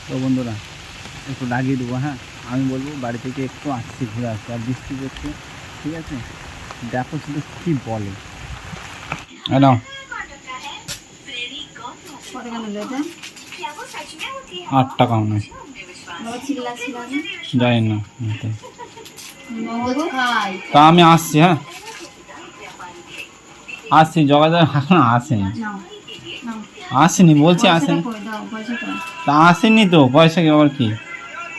তো বন্ধুরা একটু লাগিয়ে দেবো। হ্যাঁ, আমি বলবো বাড়ি থেকে একটু আসছি, ঘুরে আসছি, আর বৃষ্টি পড়ছে। ঠিক আছে, দেখো শুধু কী বলে। নাও 8 টাকা মনে হয়, জানি না। তা আমি আসছি, হ্যাঁ আসছি, যোগাযোগ এখন আসেনি, আসেনি বলছি, আসেনি। তা আসেনি তো, পয়সা কি আবার কি?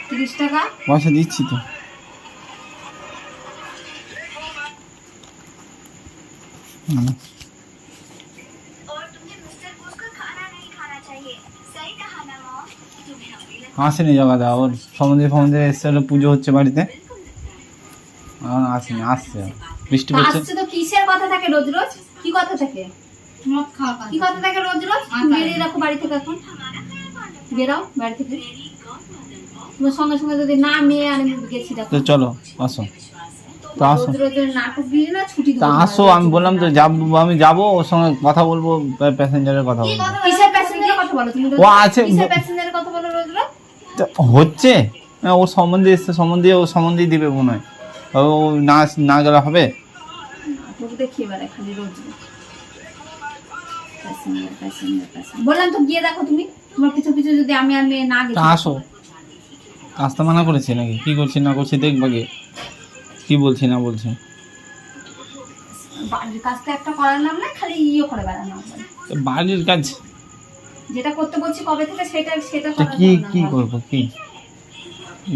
30 টাকা পয়সা দিচ্ছি তো। আসেনি জগা, ওর সমুদ্রে এসে পুজো হচ্ছে বাড়িতে, এখন আসেনি, আসছে। বৃষ্টি পড়ছে আসছে তো কিসের কথা থাকে রোজ রোজ? কি কথা থাকে? মদ খাওয়া কি কথা থাকে রোজ রোজ? বেরিয়ে রাখো বাড়ি থেকে, এখন বেরাও বাড়ি থেকে। তোমার সঙ্গে সঙ্গে যদি না মেয়ে আমি গেছি, দেখো তো চলো আসো, তো আসো, রোজ রোজ নাটক দিয়ে না ছুটি তা আসো। আমি বললাম তো যাবো, আমি যাবো ওর সঙ্গে কথা বলবো, প্যাসেঞ্জারের কথা বলবো। কিসের প্যাসেঞ্জারের কথা বলো তুমি? ও আছে, কিসের প্যাসেঞ্জারের কথা বলো রোজ রোজ? হচ্ছে ওর সম্বন্ধে এসছে, ও সম্বন্ধেই দিবে মনে হয়। ও না গেলে হবে? দেখিয়ে বেড়ায় খালি রোজ রোজ প্যাসেঞ্জার প্যাসেঞ্জার প্যাসেঞ্জার। বললাম তো গিয়ে দেখো তুমি, তোমার পিছু পিছু যদি আমি আর মেয়ে না গেছি। আসো, আসতে মানা করেছি নাকি? কি করছি না করছি দেখবা গিয়ে, কি বলছি না বলছি। বাড়ির কাজটা একটা করার নাম না, খালি ইয়ে করে বেড়ানো। বাড়ির কাজ যেটা করতে বলছি কবে থেকে সেটা কি করবো, কি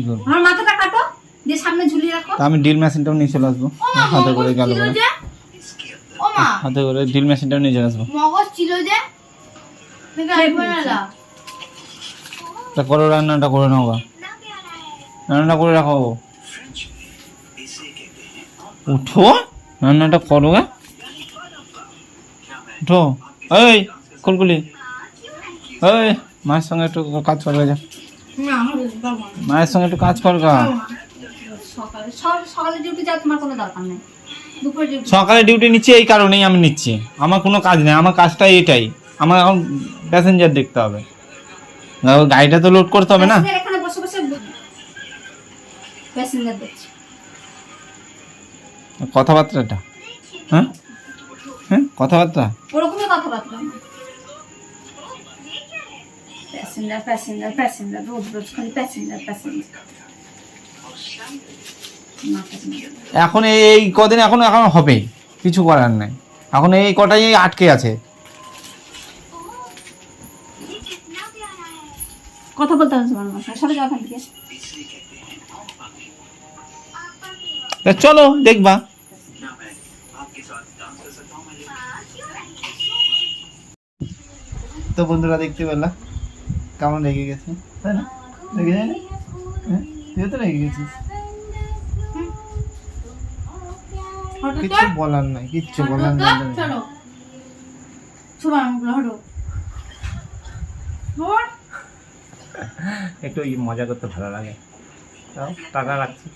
করবো? আমার মাথাটা কাটো দিয়ে সামনে ঝুলিয়ে রাখো। তা আমি ড্রিল মেশিনটাও নিয়ে চলে আসবো, হাতে করে গেল বলে, ও মা হাতে করে ড্রিল মেশিনটাও নিয়ে চলে আসবো। মগজ ছিল যে তা করো, রান্নাটা করে নাও গা, রান্নাটা করে রাখো। উঠো, রান্নাটা করো গা, উঠো। এই কুলকুলি, এই মায়ের সঙ্গে একটু কাজ করবে, যা মায়ের সঙ্গে একটু কাজ করগা। সকালে ডিউটি যাও, তোমার কোনো দরকার নেই। দুপুরে ডিউটি, সকালে ডিউটি নিচ্ছি এই কারণেই আমি নিচ্ছি, আমার কোনো কাজ নেই, আমার কাজটাই এটাই। আমার এখন প্যাসেঞ্জার দেখতে হবে, গাড়িটা তো লোড করতে হবে না। এখানে বসে বসে প্যাসেঞ্জার দেখছি। কথাবার্তাটা, হ্যাঁ হ্যাঁ কথাবার্তা ওরকমই কথাবার্তা। প্যাসেঞ্জার প্যাসেঞ্জার প্যাসেঞ্জার, রোজ রোজ খালি প্যাসেঞ্জার প্যাসেঞ্জার। এখন এই কদিন এখন হবে, কিছু করার নাই, এখন এই কটাই আটকে আছে। কথা বলতে হবে তোমার সাথে, যাওয়া থেকে চলো দেখবা। তো বন্ধুরা দেখতে পেলা কেমন রেগে গেছে, তাই না? রেগে যায় না? হ্যাঁ, তুই তো রেগে গেছিস। কিচ্ছু বলার নাই, কিচ্ছু বলার নাই। একটু মজা করতে ভালো লাগে, তাও টাকা রাখছি।